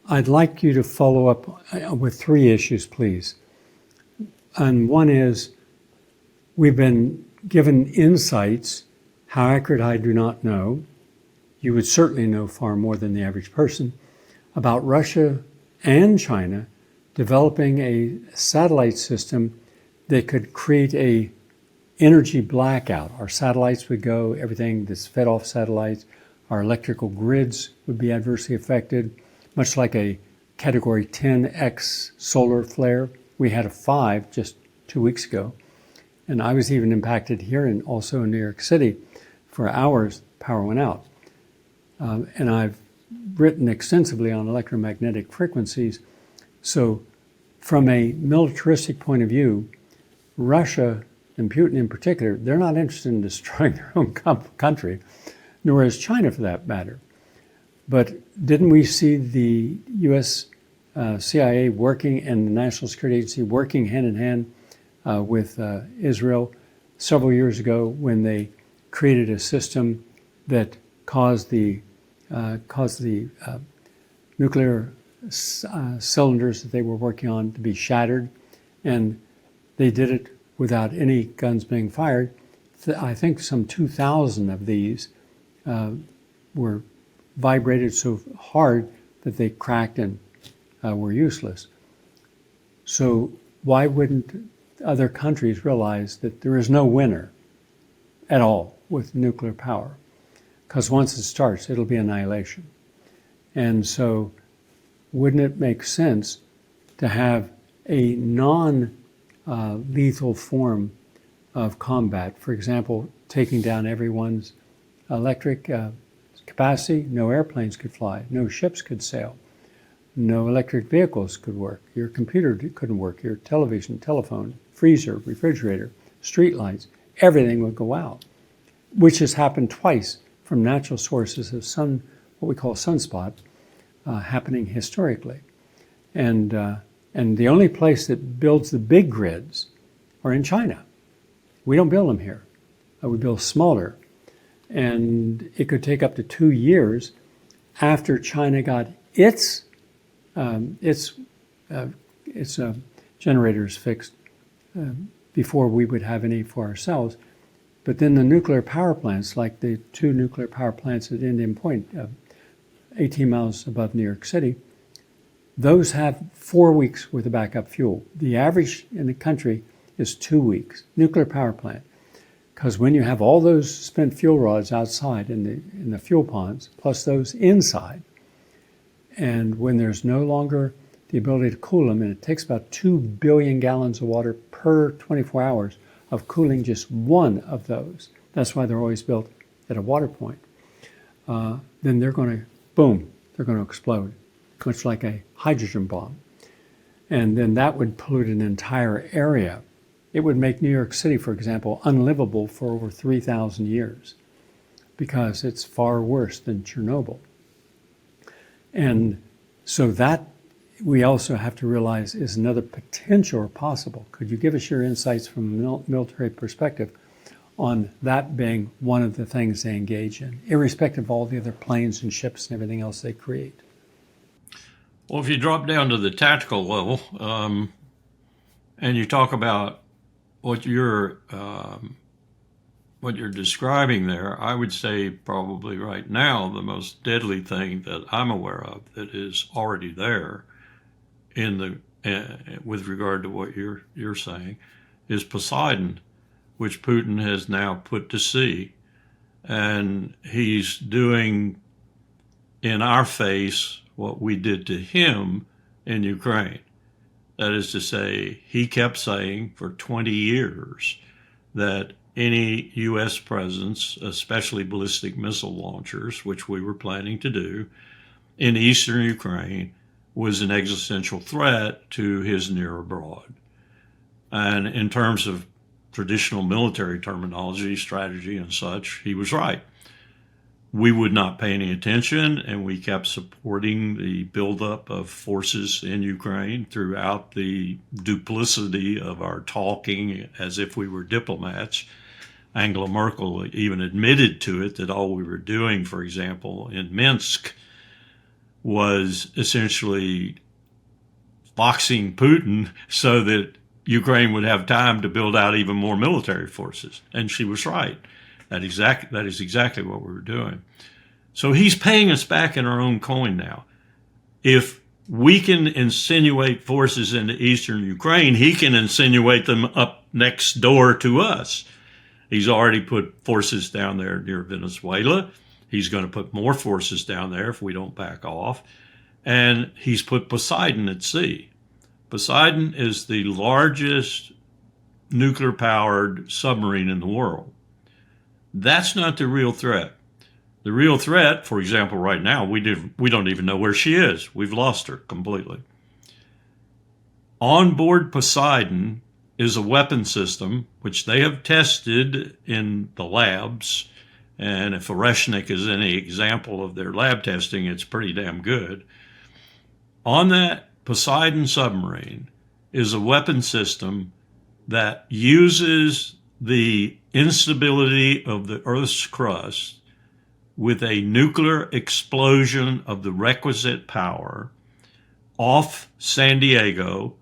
I'd like you to follow up with 3 issues, please. And one is, we've been given insights, how accurate I do not know. You would certainly know far more than the average person, about Russia and China developing a satellite system that could create a energy blackout. Our satellites would go, everything that's fed off satellites, our electrical grids would be adversely affected, much like a Category 10X solar flare. We had a 5 just 2 weeks ago, and I was even impacted here and also in New York City. For hours, power went out. And I've written extensively on electromagnetic frequencies. So from a militaristic point of view, Russia and Putin in particular, they're not interested in destroying their own country, nor is China for that matter. But didn't we see the U.S. CIA working and the National Security Agency working hand in hand with Israel several years ago when they created a system that caused the nuclear cylinders that they were working on to be shattered, and they did it without any guns being fired. I think some 2,000 of these were vibrated so hard that they cracked and were useless. So why wouldn't other countries realize that there is no winner at all with nuclear power? Because once it starts, it'll be annihilation. And so wouldn't it make sense to have a non-lethal form of combat? For example, taking down everyone's electric capacity. No airplanes could fly, no ships could sail, no electric vehicles could work, your computer couldn't work, your television, telephone, freezer, refrigerator, street lights, everything would go out, which has happened twice from natural sources of what we call sunspot, happening historically. And the only place that builds the big grids are in China. We don't build them here. We build smaller. And it could take up to 2 years after China got its generators fixed before we would have any for ourselves. But then the nuclear power plants, like the 2 nuclear power plants at Indian Point, 18 miles above New York City, those have 4 weeks worth of backup fuel. The average in the country is 2 weeks, nuclear power plant. Because when you have all those spent fuel rods outside in the fuel ponds, plus those inside, And when there's no longer the ability to cool them, and it takes about 2 billion gallons of water per 24 hours of cooling just one of those, that's why they're always built at a water point, then they're going to, boom, they're going to explode, much like a hydrogen bomb. And then that would pollute an entire area. It would make New York City, for example, unlivable for over 3,000 years because it's far worse than Chernobyl. And so that we also have to realize is another potential or possible. Could you give us your insights from a military perspective on that being one of the things they engage in, irrespective of all the other planes and ships and everything else they create? Well, if you drop down to the tactical level, and you talk about what you're describing there, I would say probably right now the most deadly thing that I'm aware of that is already there in the with regard to what you're saying is Poseidon, which Putin has now put to sea, and he's doing in our face what we did to him in Ukraine. That is to say, he kept saying for 20 years that any U.S. presence, especially ballistic missile launchers, which we were planning to do, in eastern Ukraine was an existential threat to his near abroad. And in terms of traditional military terminology, strategy, and such, he was right. We would not pay any attention, and we kept supporting the buildup of forces in Ukraine throughout the duplicity of our talking as if we were diplomats. Angela Merkel even admitted to it that all we were doing, for example, in Minsk was essentially boxing Putin so that Ukraine would have time to build out even more military forces. And she was right. That is exactly what we were doing. So he's paying us back in our own coin now. If we can insinuate forces into eastern Ukraine, he can insinuate them up next door to us. He's already put forces down there near Venezuela. He's going to put more forces down there if we don't back off. And he's put Poseidon at sea. Poseidon is the largest nuclear-powered submarine in the world. That's not the real threat. The real threat, for example, right now, we don't even know where she is. We've lost her completely. On board Poseidon is a weapon system which they have tested in the labs. And if Oreshnik is any example of their lab testing, it's pretty damn good. On that Poseidon submarine is a weapon system that uses the instability of the Earth's crust with a nuclear explosion of the requisite power off San Diego,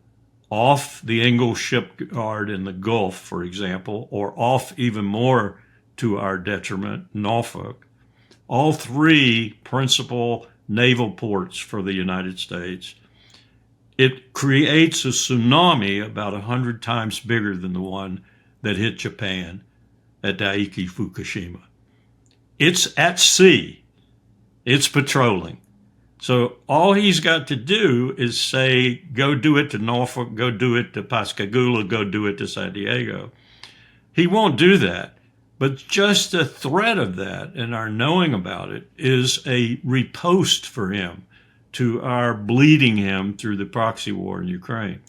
off the Ingalls shipyard in the Gulf, for example, or off even more to our detriment, Norfolk. All three principal naval ports for the United States. It creates a tsunami about 100 times bigger than the one that hit Japan at Daiichi Fukushima. It's at sea. It's patrolling. So all he's got to do is say, go do it to Norfolk, go do it to Pascagoula, go do it to San Diego. He won't do that. But just the threat of that and our knowing about it is a riposte for him to our bleeding him through the proxy war in Ukraine.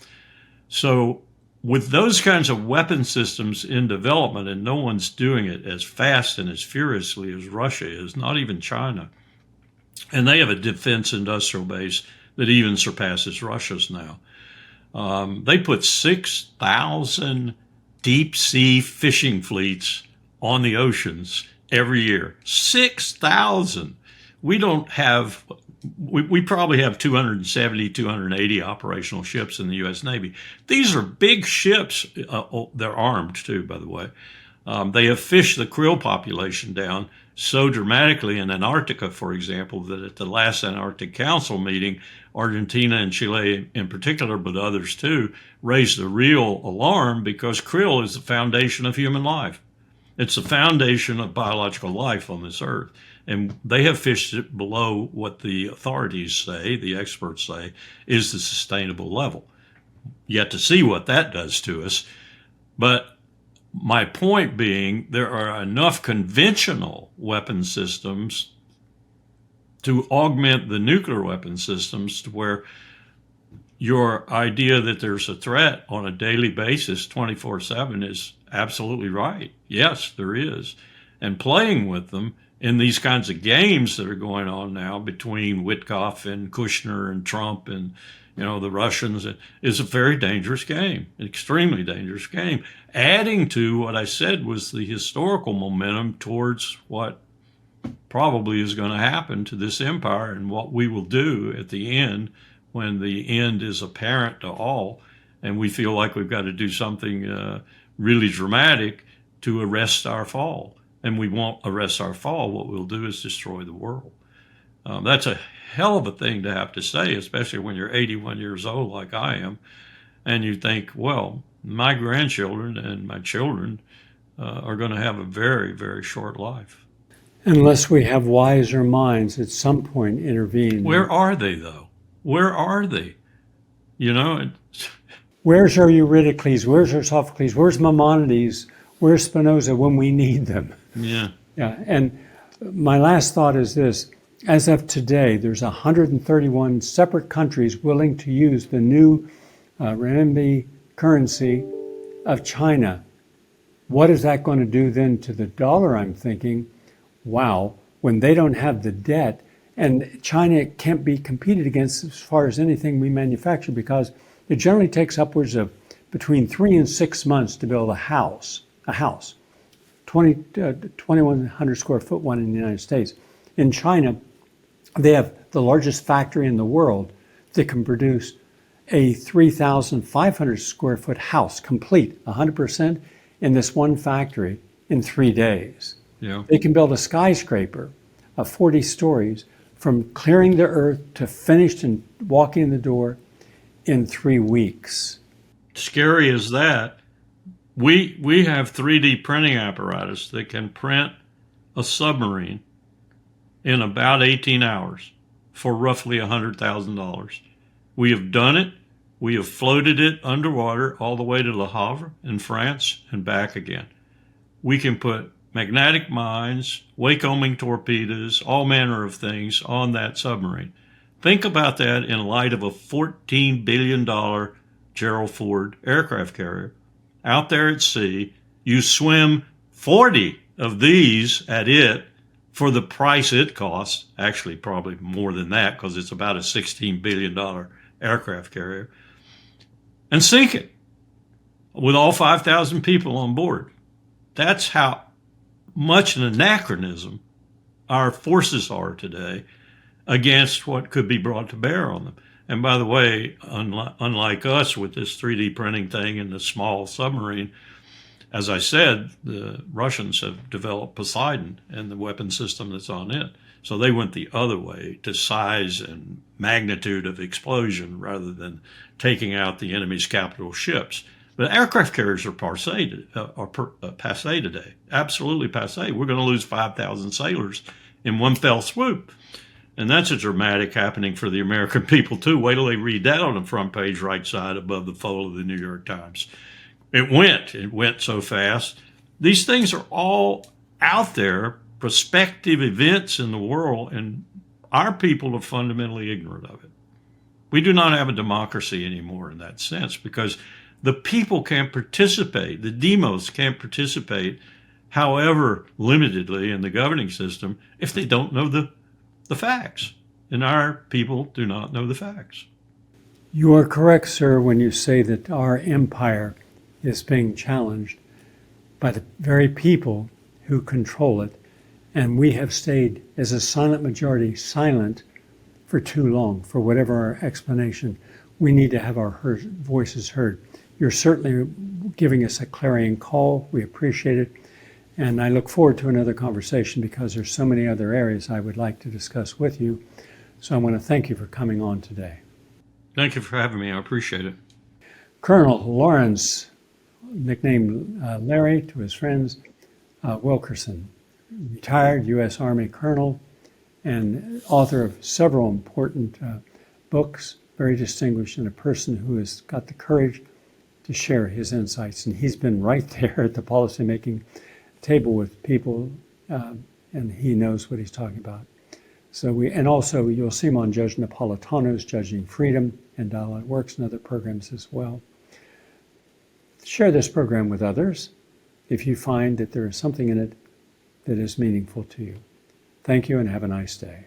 So with those kinds of weapon systems in development, and no one's doing it as fast and as furiously as Russia is, not even China, and they have a defense industrial base that even surpasses Russia's now. They put 6,000 deep sea fishing fleets on the oceans every year. 6,000. We don't have, we probably have 270, 280 operational ships in the U.S. Navy. These are big ships. They're armed too, by the way. They have fished the krill population down so dramatically in Antarctica, for example, that at the last Antarctic Council meeting, Argentina and Chile in particular, but others too, raised a real alarm because krill is the foundation of human life. It's the foundation of biological life on this earth. And they have fished it below what the authorities say, the experts say, is the sustainable level. Yet to see what that does to us. But my point being, there are enough conventional weapon systems to augment the nuclear weapon systems to where your idea that there's a threat on a daily basis 24/7 is absolutely right. Yes, there is. And playing with them in these kinds of games that are going on now between Witkoff and Kushner and Trump and the Russians is a very dangerous game, an extremely dangerous game, adding to what I said was the historical momentum towards what probably is going to happen to this empire and what we will do at the end when the end is apparent to all and we feel like we've got to do something really dramatic to arrest our fall. And we won't arrest our fall. What we'll do is destroy the world. That's a hell of a thing to have to say, especially when you're 81 years old like I am, and you think, well, my grandchildren and my children are going to have a very, very short life. Unless we have wiser minds at some point intervene. Where are they, though? Where are they? Where's our Eurydices? Where's our Sophocles? Where's Maimonides? Where's Spinoza when we need them? Yeah. Yeah. And my last thought is this. As of today, there's 131 separate countries willing to use the new renminbi currency of China. What is that going to do then to the dollar? I'm thinking, wow, when they don't have the debt, and China can't be competed against as far as anything we manufacture because it generally takes upwards of between 3 and 6 months to build a house, 2,100 square foot one in the United States. In China, they have the largest factory in the world that can produce a 3,500 square foot house, complete, 100% in this one factory in 3 days. Yeah. They can build a skyscraper of 40 stories from clearing the earth to finished and walking in the door in 3 weeks. Scary as that, we have 3D printing apparatus that can print a submarine in about 18 hours for roughly $100,000. We have done it. We have floated it underwater all the way to Le Havre in France and back again. We can put magnetic mines, Wakeoming torpedoes, all manner of things on that submarine. Think about that in light of a $14 billion Gerald Ford aircraft carrier out there at sea. You swim 40 of these at it for the price it costs, actually probably more than that because it's about a $16 billion aircraft carrier, and sink it with all 5,000 people on board. That's how much an anachronism our forces are today against what could be brought to bear on them. And by the way, unlike us with this 3D printing thing and the small submarine, as I said, the Russians have developed Poseidon and the weapon system that's on it. So they went the other way to size and magnitude of explosion rather than taking out the enemy's capital ships. But aircraft carriers are passé today, absolutely passé. We're going to lose 5,000 sailors in one fell swoop. And that's a dramatic happening for the American people, too. Wait till they read that on the front page right side above the fold of the New York Times. It went so fast. These things are all out there, prospective events in the world, and our people are fundamentally ignorant of it. We do not have a democracy anymore in that sense because the people can't participate, the demos can't participate, however limitedly in the governing system, if they don't know the facts. And our people do not know the facts. You are correct, sir, when you say that our empire is being challenged by the very people who control it. And we have stayed, as a silent majority, silent for too long, for whatever our explanation. We need to have our voices heard. You're certainly giving us a clarion call. We appreciate it. And I look forward to another conversation because there's so many other areas I would like to discuss with you. So I want to thank you for coming on today. Thank you for having me. I appreciate it. Colonel Lawrence, nicknamed Larry to his friends, Wilkerson. retired U.S. Army colonel and author of several important books, very distinguished, and a person who has got the courage to share his insights. And he's been right there at the policymaking table with people, and he knows what he's talking about. And also you'll see him on Judge Napolitano's Judging Freedom and Dialogue Works and other programs as well. Share this program with others if you find that there is something in it that is meaningful to you. Thank you and have a nice day.